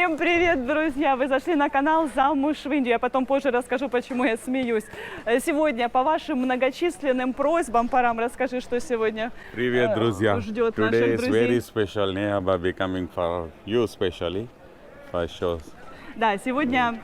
Всем привет, друзья! Вы зашли на канал «Замуж в Индию». Я потом позже расскажу, почему я смеюсь. Сегодня по вашим многочисленным просьбам, Парам, расскажи, что сегодня Привет, друзья! ждет Today наших is друзей. very special. Neha Bhabhi coming for you specially for shows. Да, сегодня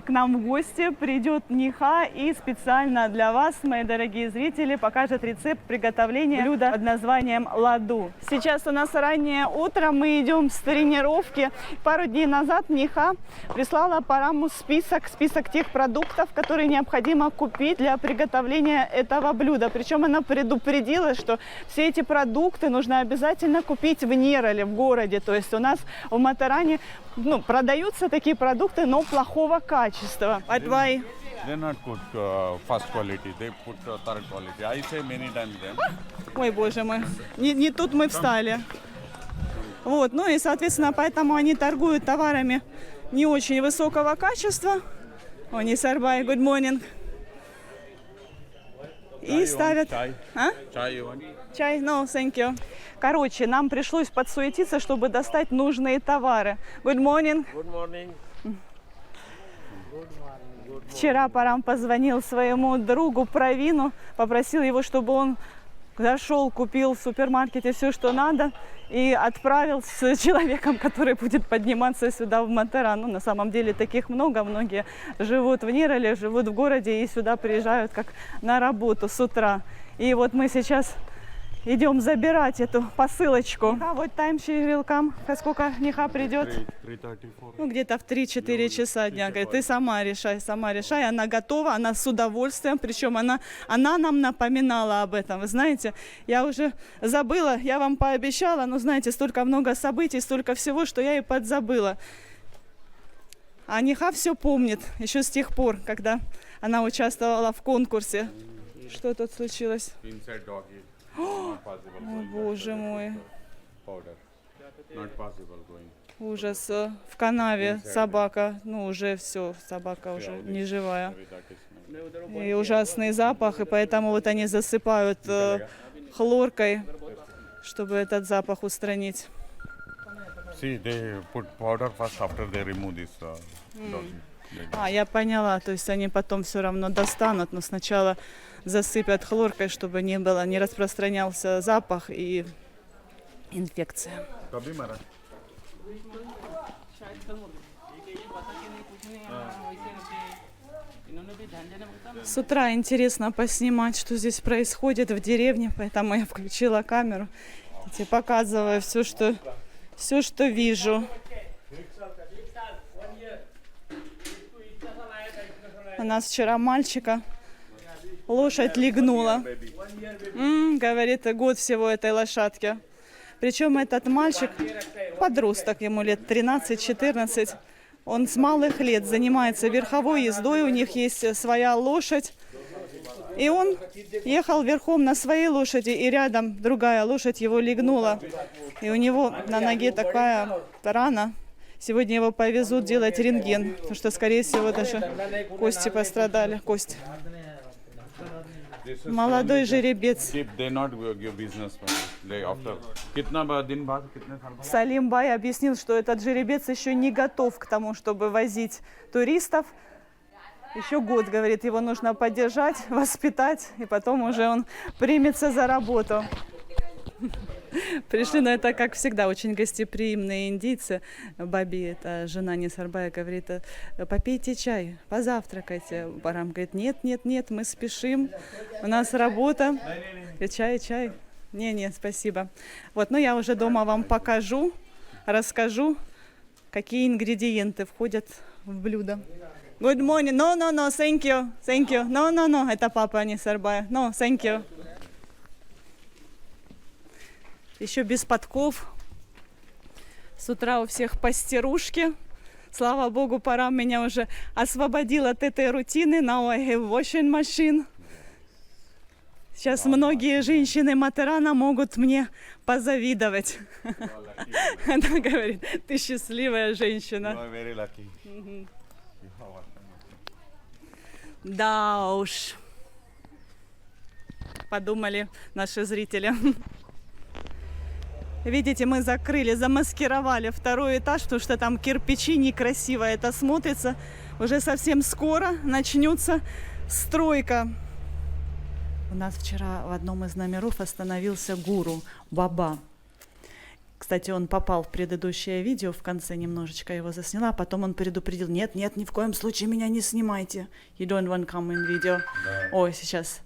к нам в гости придет Неха и специально для вас, мои дорогие зрители, покажет рецепт приготовления блюда под названием ладу. Сейчас у нас раннее утро, мы идем с тренировки. Пару дней назад Неха прислала Параму список тех продуктов, которые необходимо купить для приготовления этого блюда. Причем она предупредила, что все эти продукты нужно обязательно купить в Нерале, в городе. То есть у нас в Матаране продаются такие продукты, но плохого качества. Why? They not put first quality. They put third quality. I say many times them. Ой, боже мой, не тут мы встали. Вот, ну и, соответственно, поэтому они торгуют товарами не очень высокого качества. О, не сарбай, good morning. И ставят... А? Chai you want? Чай? No, thank you. Короче, нам пришлось подсуетиться, чтобы достать нужные товары. Good morning. Good morning. Вчера Парам позвонил своему другу Правину, попросил его, чтобы он зашел, купил в супермаркете все, что надо, и отправил с человеком, который будет подниматься сюда, в Матаран. Ну, на самом деле таких много, многие живут в Нерале, живут в городе и сюда приезжают как на работу с утра. И вот мы сейчас идем забирать эту посылочку. А вот time she will come. Во сколько Неха придет? 3:34. Ну, где-то в 3-4 часа дня. Говорит, ты сама решай. Она готова, она с удовольствием. Причем она нам напоминала об этом. Вы знаете, я уже забыла, я вам пообещала, но знаете, столько много событий, столько всего, что я и подзабыла. А Неха все помнит еще с тех пор, когда она участвовала в конкурсе. Что тут случилось? Inside dog eat. Not possible. О, боже мой. Powder. Not possible going. Ужас. В канаве собака, уже все, собака уже не живая. И ужасный запах, и поэтому вот они засыпают хлоркой, чтобы этот запах устранить. See, they put powder first after they remove this dog. Я поняла, то есть они потом все равно достанут, но сначала засыпят хлоркой, чтобы не распространялся запах и инфекция. Kabhi mara? С утра интересно поснимать, что здесь происходит в деревне, поэтому я включила камеру. Я тебе показываю все, что вижу. У нас вчера мальчика лошадь легнула. Говорит, год всего этой лошадке. Причем этот мальчик, подросток, ему лет 13-14, он с малых лет занимается верховой ездой, у них есть своя лошадь. И он ехал верхом на своей лошади, и рядом другая лошадь его легнула. И у него на ноге такая рана. Сегодня его повезут делать рентген, потому что, скорее всего, даже кости пострадали. Кость. Молодой жеребец. Салим Бай объяснил, что этот жеребец еще не готов к тому, чтобы возить туристов. Еще год, говорит, его нужно поддержать, воспитать, и потом уже он примется за работу. Пришли, но это, как всегда, очень гостеприимные индийцы. Баби, это жена Несарбая, говорит, попейте чай, позавтракайте. Парам говорит, нет, мы спешим, у нас работа. Чай. Не, спасибо. Вот, я уже дома вам покажу, расскажу, какие ингредиенты входят в блюдо. Good morning. No, thank you. No, это папа Несарбая. No, thank you. Еще без подков. С утра у всех постирушки. Слава богу, Парам меня уже освободил от этой рутины. Now I have washing machine. Сейчас многие женщины Матарана могут мне позавидовать. Она говорит, ты счастливая женщина. Да уж. Подумали наши зрители. Видите, мы закрыли, замаскировали второй этаж, потому что там кирпичи, некрасиво это смотрится. Уже совсем скоро начнется стройка. У нас вчера в одном из номеров остановился гуру Баба. Кстати, он попал в предыдущее видео, в конце немножечко его засняла, а потом он предупредил: нет, нет, ни в коем случае меня не снимайте. You don't want to come in video. Ой, сейчас.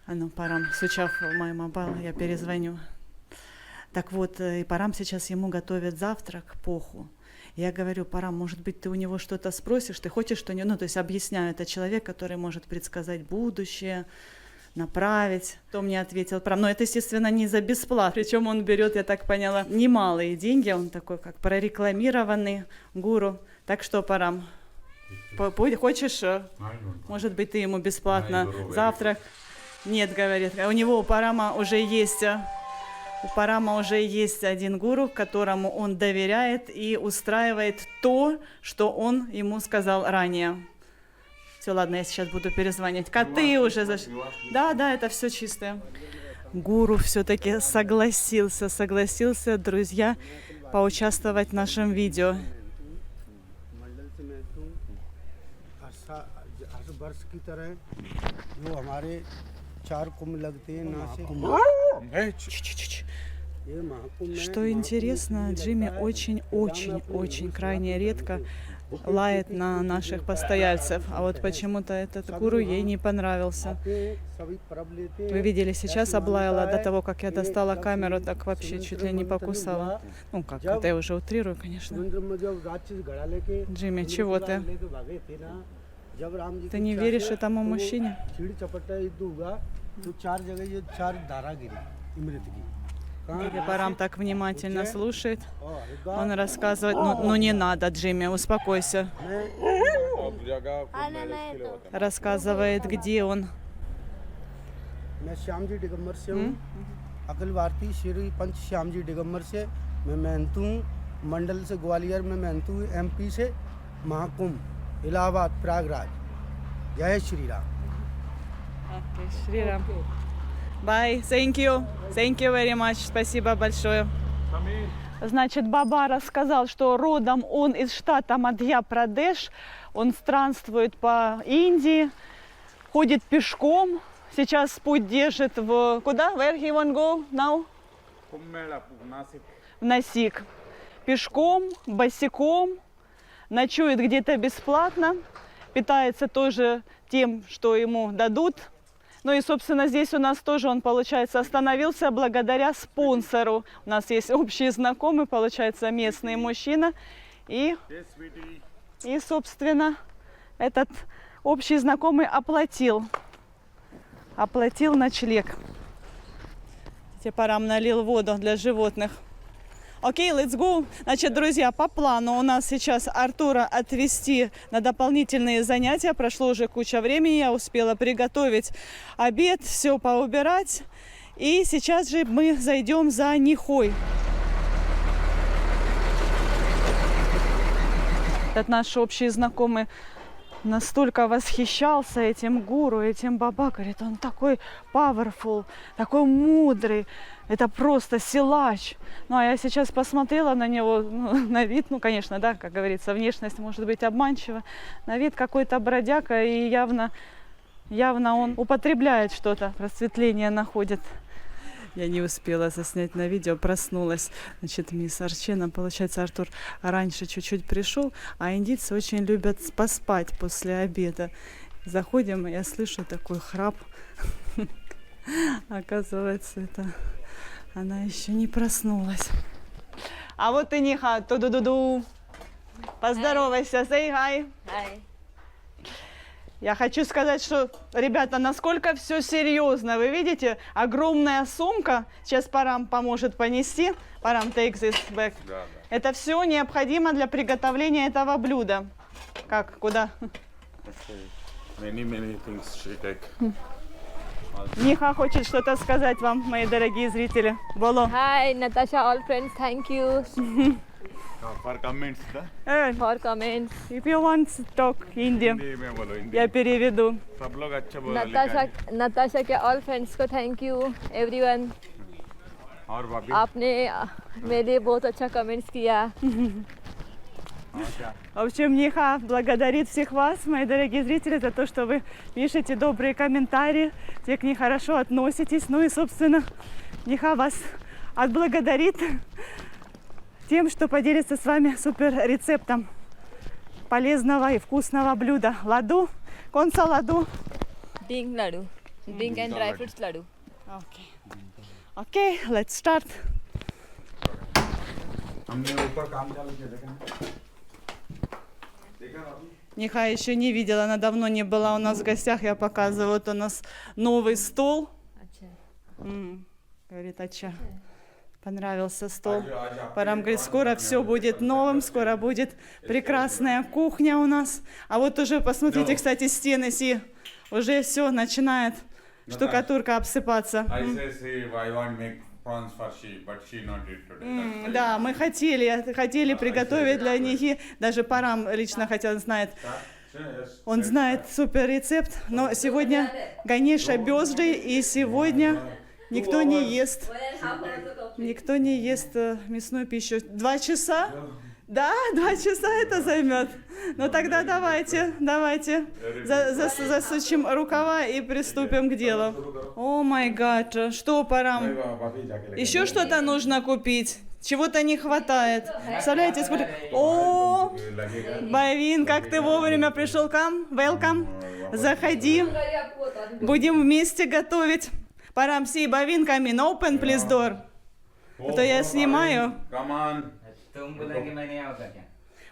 А ну, Парам, Сучав, мой мобайл, я перезвоню. Так вот, и Парам сейчас ему готовит завтрак, поху. Я говорю: Парам, может быть, ты у него что-то спросишь, ты хочешь что-нибудь? Ну, то есть объясняю, это человек, который может предсказать будущее, направить. Кто мне ответил? Парам, ну, это, естественно, не за бесплатно. Причем он берет, я так поняла, немалые деньги. Он такой, как прорекламированный гуру. Так что, Парам, хочешь, может быть, ты ему бесплатно завтрак? Нет, говорит, у него, у Парама уже есть один гуру, которому он доверяет и устраивает то, что он ему сказал ранее. Все, ладно, я сейчас буду перезвонить. Коты уже зашли. Да, это все чистое. Гуру все-таки согласился, друзья, поучаствовать в нашем видео. Что интересно, Джимми очень крайне редко лает на наших постояльцев. А вот почему-то этот гуру ей не понравился. Вы видели, сейчас облаяла, до того, как я достала камеру, так вообще чуть ли не покусала. Ну как, это я уже утрирую, конечно. Джимми, чего ты? Ты не веришь этому мужчине? Парам так внимательно слушает. Он рассказывает: ну не надо, Джимми, успокойся. Рассказывает, где он. इलाहाबाद प्रयागराज जय श्री राम Шри Рам. Bye, thank you very much, спасибо большое. Значит, Баба рассказал, что родом он из штата Мадхья-Прадеш. Он странствует по Индии, ходит пешком. Сейчас путь держит в... Куда? Where he want go now? В Насик. Пешком, босиком. Ночует где-то бесплатно, питается тоже тем, что ему дадут. Ну и, собственно, здесь у нас тоже он, получается, остановился благодаря спонсору. У нас есть общий знакомый, получается, местный мужчина. И собственно, этот общий знакомый оплатил ночлег. Парам налил воду для животных. Окей, let's go. Значит, друзья, по плану у нас сейчас Артура отвезти на дополнительные занятия. Прошло уже куча времени, я успела приготовить обед, все поубирать. И сейчас же мы зайдем за Нихой. Этот наш общий знакомый настолько восхищался этим гуру, этим Баба. Говорит, он такой powerful, такой мудрый. Это просто силач. Ну, а я сейчас посмотрела на него, на вид, конечно, да, как говорится, внешность может быть обманчива. На вид какой-то бродяга, и явно он употребляет что-то, просветление находит. Я не успела заснять на видео, проснулась. Значит, мисс Арчена, получается, Артур раньше чуть-чуть пришел, а индийцы очень любят поспать после обеда. Заходим, и я слышу такой храп. Оказывается, это она еще не проснулась. А вот и Ниха, ту-ду-ду-ду. Поздоровайся, say hi. Hi. Я хочу сказать, что, ребята, насколько все серьезно. Вы видите, огромная сумка. Сейчас Парам поможет понести. Парам, take this back. Да. Это все необходимо для приготовления этого блюда. Как, куда? Many things she take. Ниха хочет что-то сказать вам, мои дорогие зрители. Боло. Hi, Natasha, all friends, thank you For comments, да? for comments. If you want to talk Hindi, Hindi में बोलो हिंदी. я переведу. सब लोग अच्छा बोलो. Natasha के all friends को thank you, everyone. और भाभी आपने मेरे लिए बहुत अच्छा कमेंट्स किया. В общем, Ниха благодарит всех вас, мои дорогие зрители, за то, что вы пишете добрые комментарии, те к ней хорошо относитесь. Ну и, собственно, Ниха вас отблагодарит тем, что поделится с вами супер рецептом полезного и вкусного блюда. Ладу. Конца ладу. Ding laddu. Ding and dry fruits laddu. Okay, let's start. हमने ऊपर काम चालू किया देखा Ниха еще не видела, она давно не была у нас в гостях. Я показываю, вот у нас новый стол. Говорит, ача. Понравился стол. Парам говорит, скоро все будет новым, скоро будет прекрасная кухня у нас. А вот уже, посмотрите, кстати, стены уже все начинает штукатурка обсыпаться. I say I want make prawns for she, but she not eat today. Да, мы хотели приготовить для Нихи, даже Парам лично хотел, знает. Он знает супер рецепт, но сегодня Ганеша бёзжий, и сегодня никто не ест мясную пищу. 2 часа? Да, 2 часа это займет. Ну тогда давайте засучим рукава и приступим к делу. О май гад, что, Парам? Еще что-то нужно купить. Чего-то не хватает. Представляете, сколько... О, Бавин, как ты вовремя пришел к нам? Welcome. Заходи. Будем вместе готовить. Парам, си, Бавин, come in. Open, please, door. А то я снимаю. Come on. तुम बोलोगे मैं नहीं आऊँगा क्या?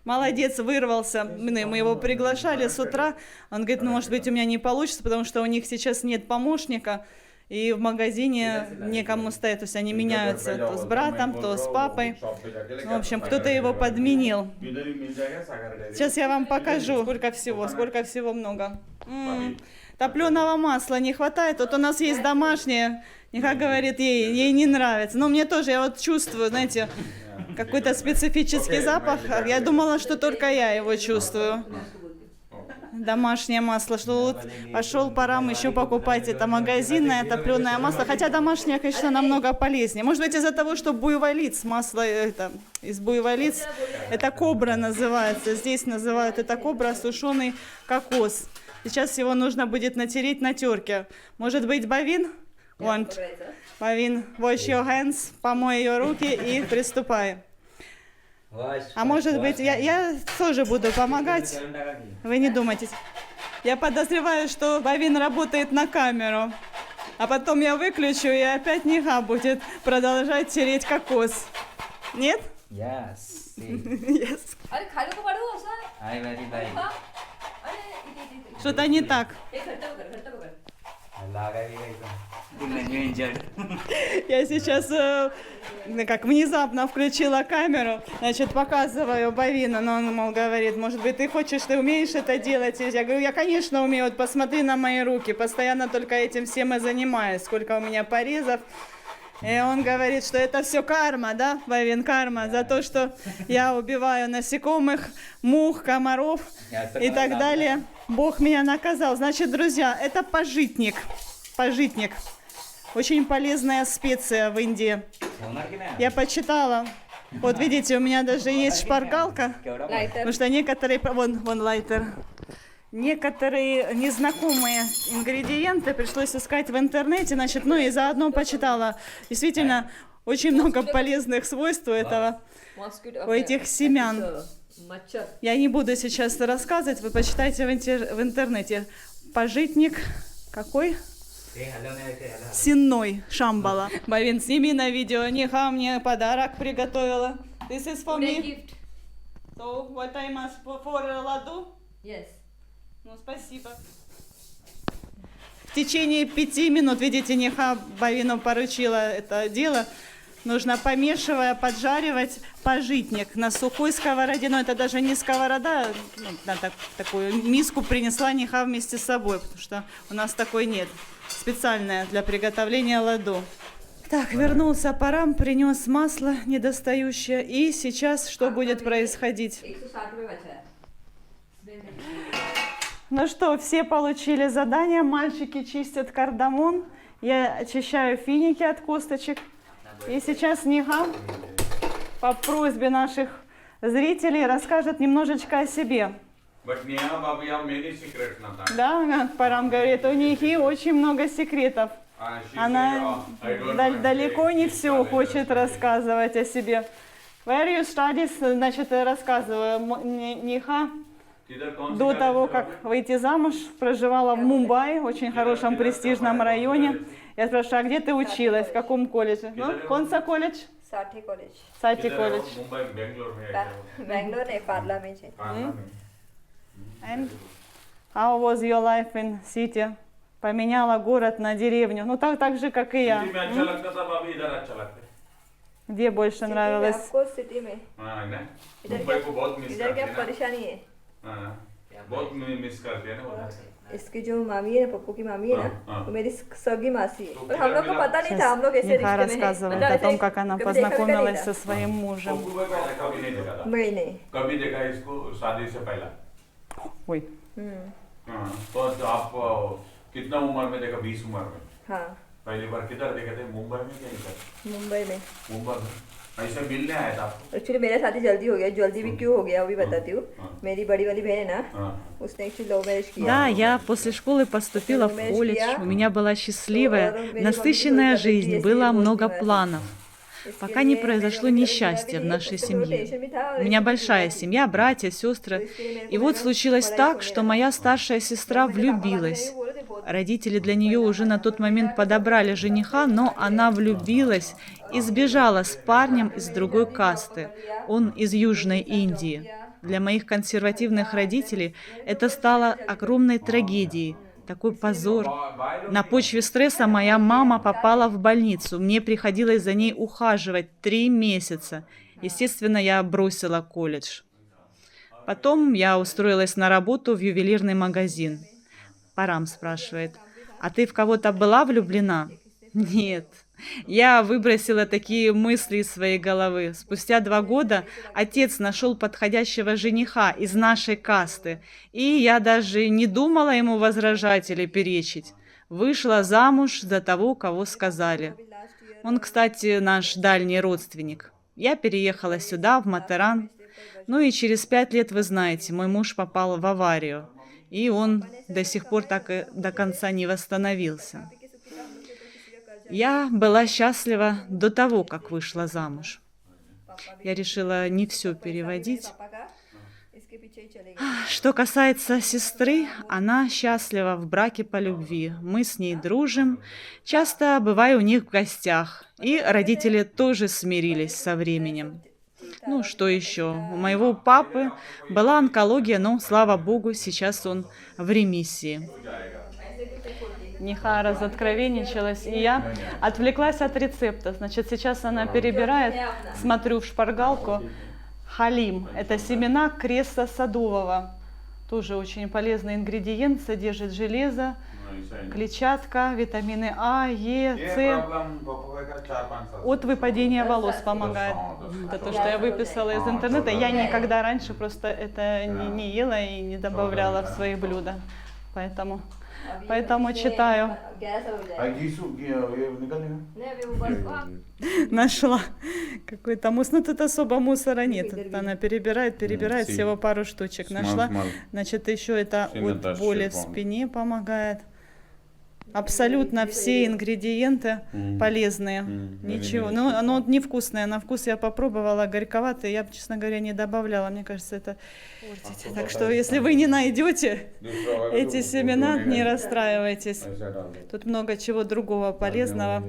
Молодец, вырвался. Мы его приглашали с утра. Он говорит, ну, может быть, у меня не получится, потому что у них сейчас нет помощника. И в магазине некому стоять. То есть они меняются то с братом, то с папой. Ну, в общем, кто-то его подменил. Сейчас я вам покажу, сколько всего много. Топленого масла не хватает. Вот у нас есть домашнее. Ниха говорит, ей не нравится. Но мне тоже, я вот чувствую, знаете, какой-то специфический запах. Я думала, что только я его чувствую. Домашнее масло. Что вот пошел Парам еще покупать это магазинное топленое масло. Хотя домашнее, конечно, намного полезнее. Может быть, из-за того, что буйволиц, масло это, из буйволиц. Это кобра называется. Здесь называют это кобра, сушеный кокос. Сейчас его нужно будет натереть на терке. Может быть, Бавин? Бавин, wash your hands, помой ее руки и приступай. А может быть, я тоже буду помогать. Вы не думайте. Я подозреваю, что Бавин работает на камеру. А потом я выключу, и опять Ниха будет продолжать тереть кокос. Нет? Yes. Yes. अरे खाली को पढ़ो ऐसा. I very like. अरे इधर. Что-то не так. घट्टा पकड़. लगा भी गई तो नहीं इंजर्ड. Я сейчас как внезапно включила камеру, значит, показываю Бавину, но он, мол, говорит, может быть, ты хочешь, ты умеешь это делать? Я говорю, я, конечно, умею, вот посмотри на мои руки, постоянно только этим всем и занимаюсь, сколько у меня порезов. И он говорит, что это все карма, да, Бавин, карма, за то, что я убиваю насекомых, мух, комаров и так далее. Бог меня наказал. Значит, друзья, это пажитник. Пажитник. Очень полезная специя в Индии. Я почитала. Вот видите, у меня даже есть шпаргалка. Потому что некоторые... Вон лайтер. Некоторые незнакомые ингредиенты пришлось искать в интернете, значит, ну и заодно почитала. Действительно, очень много полезных свойств у этого, у этих семян. Я не буду сейчас рассказывать, вы почитайте в интернете. Пажитник какой? Сенной, шамбала. Бавин, сними на видео. Ниха мне подарок приготовила. This is for me. So, what I must for ладу? Yes. Ну, спасибо. В течение 5 минут, видите, Ниха Бавину поручила это дело. Нужно, помешивая, поджаривать пажитник на сухой сковороде. Но это даже не сковорода, ну, такую миску принесла Ниха вместе с собой, потому что у нас такой нет. Специальная для приготовления ладу. Так, вернулся Парам, принес масло недостающее. И сейчас что будет происходить? 160 रुपए बचा है. Ну что, все получили задание. Мальчики чистят кардамон. Я очищаю финики от косточек. И сейчас Ниха по просьбе наших зрителей расскажет немножечко о себе. But Neha Babi have many secrets now. Да, Парам говорит, у Нихи очень много секретов. She Она said, I don't want to далеко say не this все college хочет or рассказывать о себе. Where you studies, значит, рассказываю. Ниха Кидер кौन सी до college того, से как आपने? выйти замуж, проживала в Мумбаи, очень хорошем престижном районе. Я спрашиваю, а где ты училась, в каком колледже? Ну, Конса колледж? साठी कॉलेज Сати किधर है колледж. वो? मुंबई बेंगलोर में है બેંગ્લોર ને પાર્લા में છે क्या? And how was your life in city? Поменяла город на деревню. Ну, так же, как и я. सिटी में अच्छा लगता था भाभी, इधर अच्छा लगता है। Где больше нравилось? आपको सिटी में हाँ ना, इधर मुंबई क्या- को बहुत मिस इधर करते क्या हैं ना। परेशानी है हाँ, बहुत मिस करते हैं ना उधर। इसकी जो मामी है पप्पू की मामी है हाँ, ना हाँ। वो मेरी सगी मासी है तो और हम लोग को मिला- पता नहीं था हम लोग ऐसे Ниха रिश्ते में हैं рассказывает मतलब о том, ऐसे как она कभी देखा भी познакомилась नहीं со था। своим मужем. पप्पू भाई को कभी नहीं देखा था। मैं नहीं कभी देखा इसको शादी से पहला। Ой, हाँ, तो आप कितना उम्र में देखा? 20 उम्र में। हाँ पहली बार किधर देखे थे? मुंबई में क्या इधर? मुंबई में मुंबई में। ऐसे मिलने आया था आपको? एक्चुअली मेरा शादी जल्दी हो गया जल्दी भी क्यों हो गया वो भी बताती हूँ हाँ। मेरी बड़ी वाली बहन है ना हाँ। उसने एक्चुअली लव मैरिज किया да, я после школы поступила в колледж. У меня была счастливая, насыщенная жизнь, было много планов. Пока не произошло несчастье в нашей семье. У меня большая семья, братья, сестры. И вот случилось так, что моя старшая сестра влюбилась. Родители для нее уже на тот момент подобрали жениха, но она влюбилась и сбежала с парнем из другой касты. Он из Южной Индии. Для моих консервативных родителей это стало огромной трагедией. Такой позор. На почве стресса моя мама попала в больницу. Мне приходилось за ней ухаживать 3 месяца. Естественно, я бросила колледж. Потом я устроилась на работу в ювелирный магазин. Парам спрашивает, а ты в кого-то была влюблена? Нет. Я выбросила такие мысли из своей головы. Спустя 2 года отец нашел подходящего жениха из нашей касты, и я даже не думала ему возражать или перечить. Вышла замуж за того, кого сказали. Он, кстати, наш дальний родственник. Я переехала сюда, в Матеран. Ну и через 5 лет, вы знаете, мой муж попал в аварию, и он до сих пор так и до конца не восстановился. Я была счастлива до того, как вышла замуж. Я решила не все переводить. इसके पीछे ही चले Что касается сестры, она счастлива в браке по любви. Мы с ней дружим, часто бываю у них в гостях. И родители тоже смирились со временем. Ну, что еще? У моего папы была онкология, но, слава богу, сейчас он в ремиссии. Ниха разоткровенничалась, и я отвлеклась от рецепта. Значит, сейчас она перебирает, смотрю в шпаргалку. Халим – это семена креста садового. Тоже очень полезный ингредиент, содержит железо, клетчатка, витамины А, Е, С. От выпадения волос помогает. Это то, что я выписала из интернета. Я никогда раньше просто это не ела и не добавляла в свои блюда. Поэтому читаю. 11 हो जाएगा नहीं अभी वो बस Нашла какой-то мусор. Ну, тут особо мусора нет. Это она перебирает, всего пару штучек нашла. Значит, еще это от боли в спине помогает. Абсолютно все ингредиенты полезные. Ничего. Ну, оно невкусное. На вкус я попробовала, горьковатое. Я, честно говоря, не добавляла. Мне кажется, это портить. Так что, если вы не найдете эти семена, не расстраивайтесь. Тут много чего другого полезного.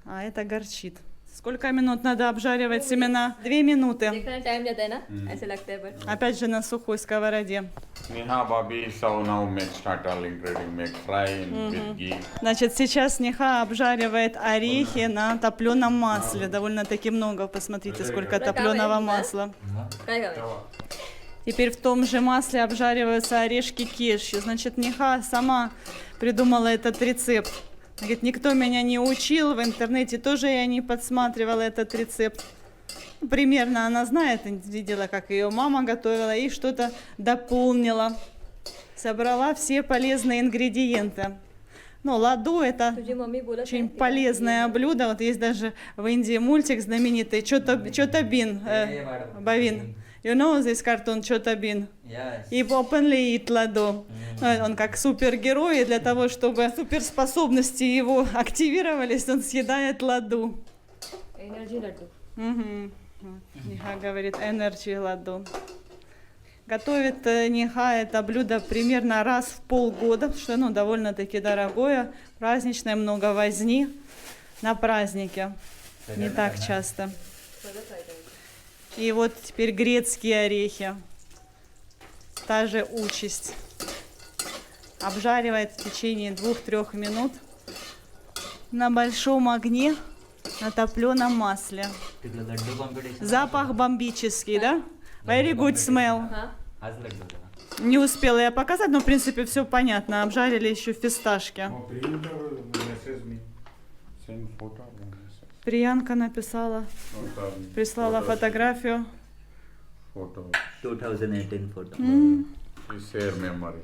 А это горчит. Сколько минут надо обжаривать семена? 2 минуты. देखना टाइम जाता है ना ऐसे लगता है बट Опять же на сухой сковороде. Neha Babi so now make start all ingredient, make fry with ghee. Значит, сейчас Ниха обжаривает орехи на топленом масле. Довольно-таки много. Посмотрите, сколько топленого масла. ट्राई करें Теперь в том же масле обжариваются орешки кешью. Значит, Ниха сама придумала этот рецепт. Говорит, никто меня не учил, в интернете тоже я не подсматривала этот рецепт. Примерно она знает, видела, как ее мама готовила, и что-то дополнила. Собрала все полезные ингредиенты. Ну, ладу это तुझी मम्मी बोलत очень नाही. полезное блюдо. Вот есть даже в Индии мультик знаменитый Чота Бин, Бавин. You know this cartoon Чота Бин? Yes. И openly eat ладу. Он как супергерой, и для того, чтобы суперспособности его активировались, он съедает ладу. Energy laddu. Угу. Ниха говорит energy ладу. Готовит Ниха это блюдо примерно раз в полгода, потому что оно довольно-таки дорогое, праздничное, много возни на празднике. Не так часто. И вот теперь грецкие орехи. Та же участь. Обжаривает в течение 2-3 минут на большом огне на топленом масле. तिथलं लड्डू कॉम्पिटिशन Запах бомбический, да? Very good smell. हाँ आज लड्डू होता. Не успела я показать, но в принципе все понятно. Обжарили еще фисташки. Oh, Priyanka message me. Send photo. Приянка написала, прислала фотографию. Photo. 2018 photo. Please share memory.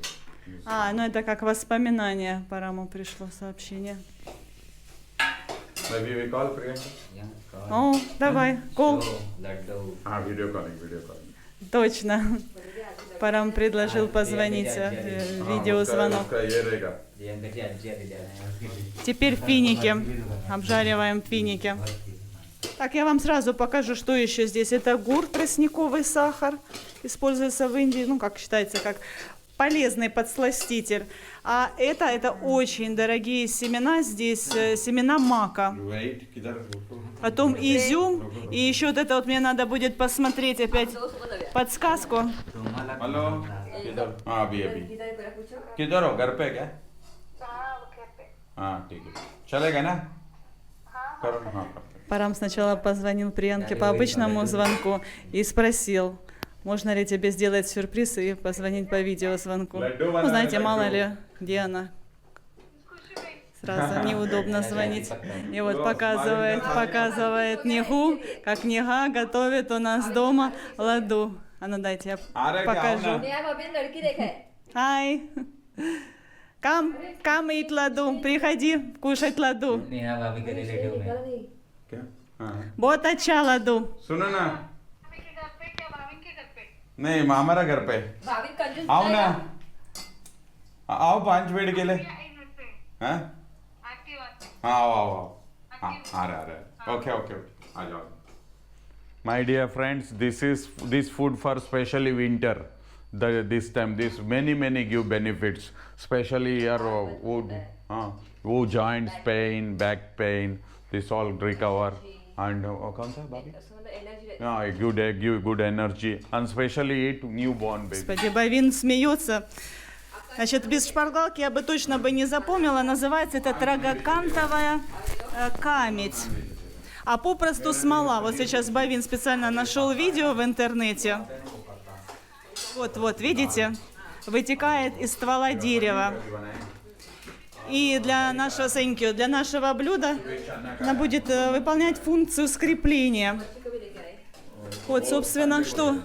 А, ну это как воспоминание. Параму пришло сообщение. Maybe we call Priyanka. Yeah, call. О, давай, кол. So, Laddu. Video calling. Точно. Парам предложил позвонить, видеозвонок. उसका ये रहेगा. प्रियंकाची आजी आलेली आहे. Теперь финики. Обжариваем финики. Так, я вам сразу покажу, что еще здесь. Это гур, тростниковый сахар. Используется в Индии, ну, как считается, как полезный подсластитель. А это очень дорогие семена. Здесь семена мака. Wait, किधर? Потом изюм. И еще вот это вот мне надо будет посмотреть опять подсказку. तुम्हाला हेलो. किधर? हाँ अभी. किधर हो? घर पे क्या? हाँ ठीक है. चलेगा ना? करो ना. हाँ करो. Парам сначала позвонил Приянке по обычному звонку и спросил, можно ли тебе сделать сюрприз и позвонить по видеозвонку. Ну, знаете, мало ли, где она. Сразу неудобно звонить. И вот показывает Ниху, как Ниха готовит у нас дома ладу. А ну дайте я покажу. नेहा भाभी ने लड़की देखा है. Hi. Come eat ладу. Приходи кушать ладу. नेहा भाभी के रिलेटिव में. क्या? हाँ. Вот अच्छा ладу. सुनो ना. नहीं हमारा घर पे. भाभी कंजूस आओ ना. आओ 5 मिनट के लिए. हाँ? हाँ आओ. हाँ आ रहा. Okay. आ जाओ. My dear friends, this food for especially winter. This time, this many give benefits. Especially your wood joints pain, back pain. This all recover. And कौन सा भाभी? Energy Give good energy. And especially eat newborn baby. Господи, Бавин смеется. Значит, без шпаргалки я бы точно не запомнила. Называется это трагокантовая камедь. А попросту смола. Вот сейчас Бавин специально нашел видео в интернете. Вот, видите? Вытекает из ствола дерева. И для нашего блюда она будет выполнять функцию скрепления. Вот, собственно, что?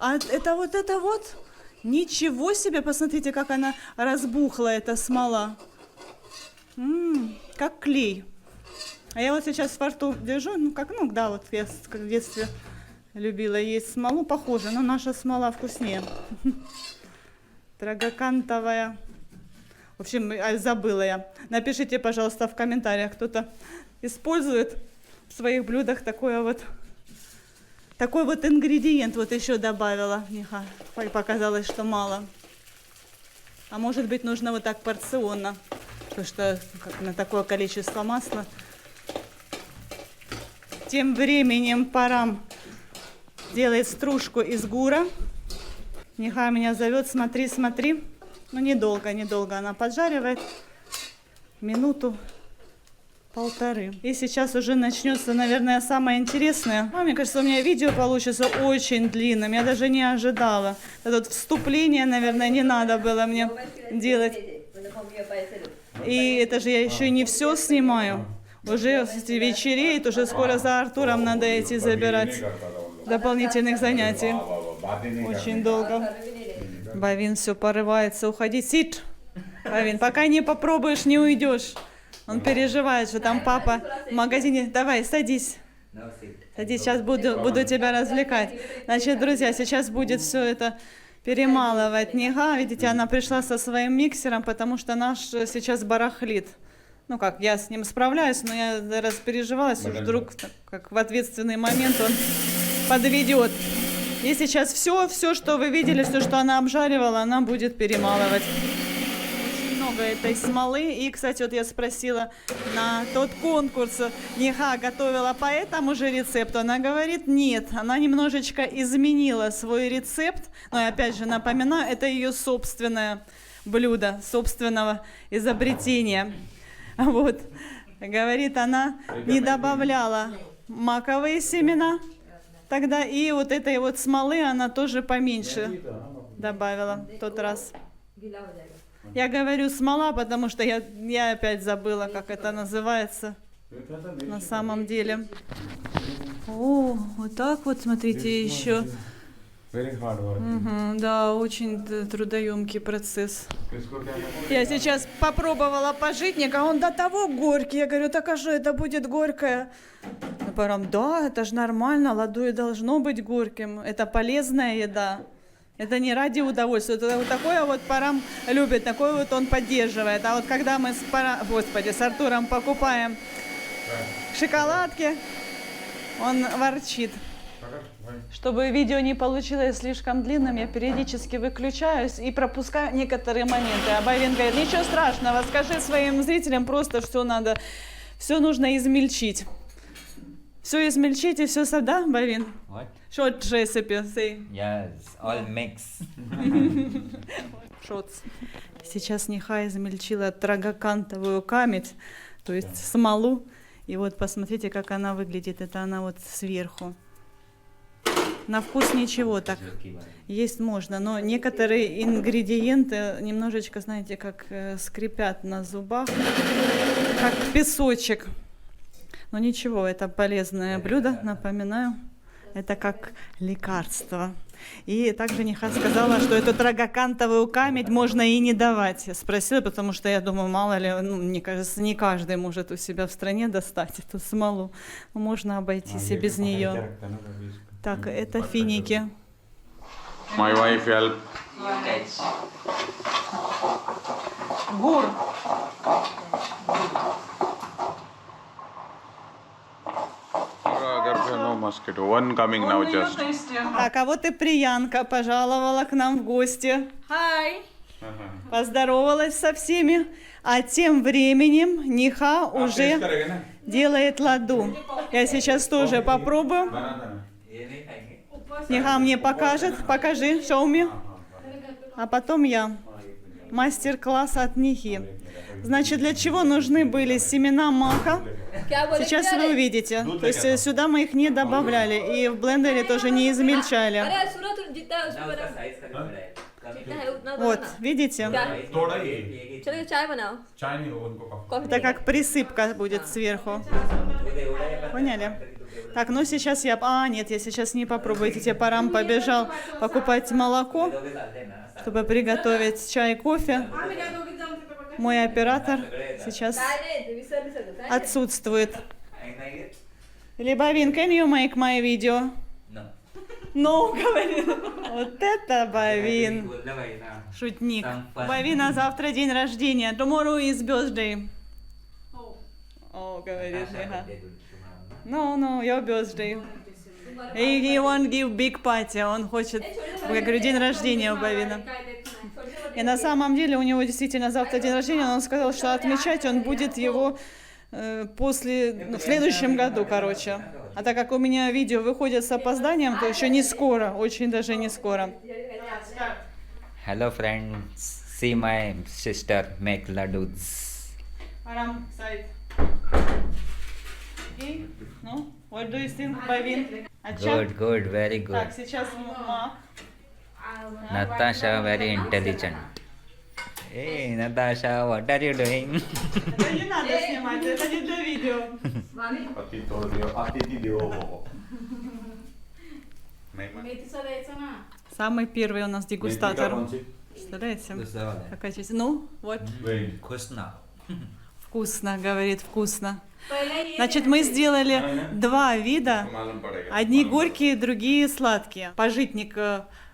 Это вот. Ничего себе, посмотрите, как она разбухла, эта смола. Как клей. А я вот сейчас во рту держу, вот я в детстве любила есть смолу, похоже, но наша смола вкуснее. Трагокантовая. В общем, забыла я. Напишите, пожалуйста, в комментариях, кто-то использует в своих блюдах такой вот ингредиент. Вот еще добавила. Ниха, показалось, что мало. А может быть, нужно вот так порционно. Потому что на такое количество масла. Тем временем Парам делает стружку из гура. Ниха меня зовет, смотри. Ну, недолго она поджаривает. Минуту-полторы. И сейчас уже начнется, наверное, самое интересное. Мне кажется, у меня видео получится очень длинным. Я даже не ожидала. Это вступление, наверное, не надо было мне делать. И это же я еще и не все снимаю. Уже вечереет, уже скоро за Артуром надо идти забирать дополнительных занятий. Очень долго. Бавин все порывается уходить. Sit. Бавин, пока не попробуешь, не уйдешь. Он переживает, что там папа в магазине. Давай, садись. No, sit. Садись, сейчас буду тебя развлекать. Значит, друзья, сейчас будет все это перемалывать Ниха. Видите, она пришла со своим миксером, потому что наш сейчас барахлит. Ну как, я с ним справляюсь, но я распереживалась, вдруг как в ответственный момент он подведет. И сейчас все, что вы видели, все, что она обжаривала, она будет перемалывать. Очень много этой смолы. И, кстати, вот я спросила на тот конкурс, Ниха готовила по этому же рецепту. Она говорит, нет, она немножечко изменила свой рецепт. Но я опять же напоминаю, это ее собственное блюдо, собственного изобретения. Вот. Говорит, она не добавляла маковые семена тогда, и вот этой вот смолы она тоже поменьше добавила в тот раз. Я говорю смола, потому что я опять забыла, как это называется на самом деле. О, вот так вот, смотрите, еще. Да, очень трудоемкий процесс. Я сейчас попробовала пожитник, а он до того горький. Я говорю, так а что это будет горькое? Ну, парам, да, это же нормально, ладу и должно быть горьким. Это полезная еда. Это не ради удовольствия. Это вот такое вот Парам любит, такое вот он поддерживает. А вот когда мы с Артуром покупаем шоколадки, он ворчит. Чтобы видео не получилось слишком длинным, я периодически выключаюсь и пропускаю некоторые моменты. А Бавин говорит, ничего страшного, скажи своим зрителям просто, все нужно измельчить. Все измельчить и все, да, Бавин? What? Short recipe, say. Yes, all mix. Shots. Сейчас Ниха измельчила трагокантовую камедь, то есть смолу. И вот посмотрите, как она выглядит. Это она вот сверху. На вкус ничего так. Есть можно, но некоторые ингредиенты немножечко, знаете, как скрипят на зубах, как песочек. Но ничего, это полезное блюдо, напоминаю. Это как лекарство. И также Ниха сказала, что эту трагокантовую камедь можно и не давать. Я спросила, потому что я думаю, мало ли, мне кажется, не каждый может у себя в стране достать эту смолу. Можно обойтись и без нее. Так, это финики. My wife help. Гур. No mosquito. One coming now just. Так, а вот и Приянка пожаловала к нам в гости. Hi. Поздоровалась со всеми. А тем временем Ниха уже делает ладу. Я сейчас тоже попробую. Ниха мне покажет. Покажи, show me. А потом я. Мастер-класс от Нихи. Значит, для чего нужны были семена мака? Сейчас вы увидите. То есть сюда мы их не добавляли. И в блендере тоже не измельчали. Вот, видите? चलो चाय बनाओ Это как присыпка будет сверху. Поняли? Так, ну сейчас я... нет, я сейчас не попробую. Видите, Парам побежал покупать молоко, чтобы приготовить чай, кофе. Мой оператор сейчас отсутствует. Бавин, can you make my video? No, говорит. Вот это Бавин. Шутник. У Бавина завтра день рождения. Tomorrow is birthday. О, говорит Ниха. No, your birthday. He won't give big party. Он хочет, я говорю, день рождения у Бавина. И на самом деле у него действительно завтра день рождения. Он сказал, что отмечать он будет его в следующем году, короче. А так как у меня видео выходит с опозданием, то еще не скоро, очень даже не скоро. Hello friends, see my sister make laddus. Парам, сайт. Ну, what do you think, Бавин? Good, very good. Так, сейчас мак. Natasha very intelligent. Hey Natasha, what are you doing? Это не надо снимать, это не для видео. Самый первый у нас дегустатор. Представляете? Вкусно. Какая честь. Ну, вот. Вкусно. Вкусно, говорит, вкусно. Значит, мы сделали два вида. मालूम पड़ेगा Одни горькие, другие сладкие. Пожитник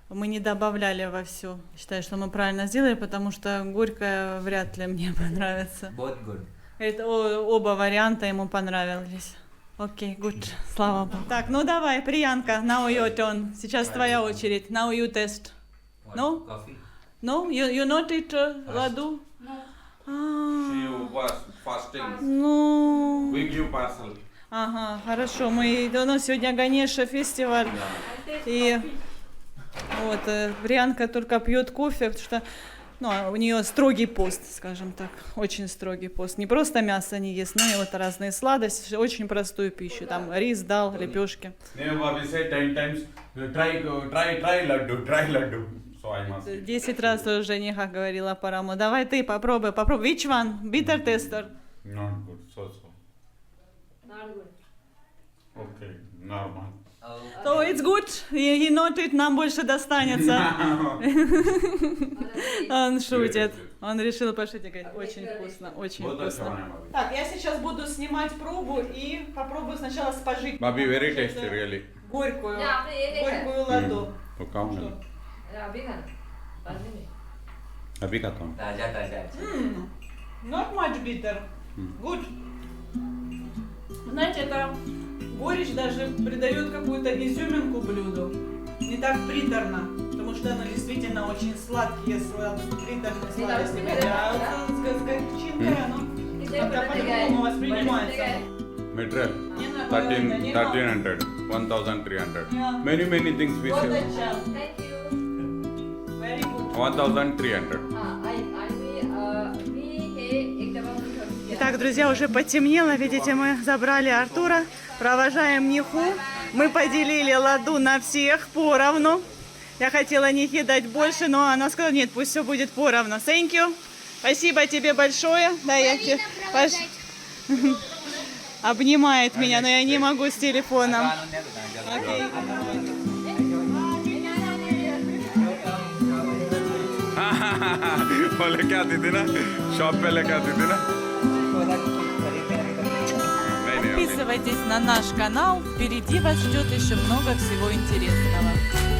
мы не добавляли во все. Считаю, что мы правильно сделали, потому что горькое вряд ли мне понравится. Both good. Говорит, оба варианта ему понравились. Окей, good. Слава Богу. Так, ну давай, Приянка, now your turn. Сейчас твоя очередь. Now you test. What? No? Coffee? No? You not eat ладу? She was fasting. Ну... We give parcel. Ага, хорошо. У нас сегодня Ганеша фестиваль. И вот Приянка только пьет кофе, потому что у нее строгий пост, скажем так. Очень строгий пост. Не просто мясо не ест, но и вот разные сладости, очень простую пищу. Там рис, дал, лепешки. Never Bobby said 10 times, try laddu. So I must. 10 раз уже жениха говорила Параму. Давай ты попробуй. Which one? Bitter tester. Not good, so. Okay, normal. So it's good. He not it, нам больше достанется. Он шутит. Он решил пошутить. Говорит, очень вкусно, очень बहुत अच्छा вкусно. बना है Bobby. Так, я сейчас буду снимать пробу и попробую сначала с пожитником. Bobby, very tasty, really. Горькую. ना, आपने ये देखा है? Горькую ладу. तो खाओ ना. अभी खाना बाद में नहीं। अभी खाता हूँ. ताजा. Not much bitter. Good. Знаете, это горечь даже придает какую-то изюминку блюду. Не так приторно, потому что оно действительно очень сладкие, приторные сладости. С горчинкой оно как-то по-другому воспринимается. Material. Не напоминает, 1300, 1300. Yeah. Many things we Вот sell. अच्छा. Thank you. Very good. 1300. हाँ, we एक डब्बा मुझे कर दिया। Итак, друзья, уже потемнело. Видите, мы забрали Артура, провожаем Ниху. Мы поделили ладу на всех поровну. Я хотела Нихе дать больше, но она сказала, нет, пусть все будет поровну. Thank you. Спасибо тебе большое. Да, я тебе обнимает меня, но я не могу с телефоном. Окей. वो लेके आती थी ना शॉप पे लेके आती थी ना नहीं Подписывайтесь на наш канал. Впереди вас ждет еще много всего интересного.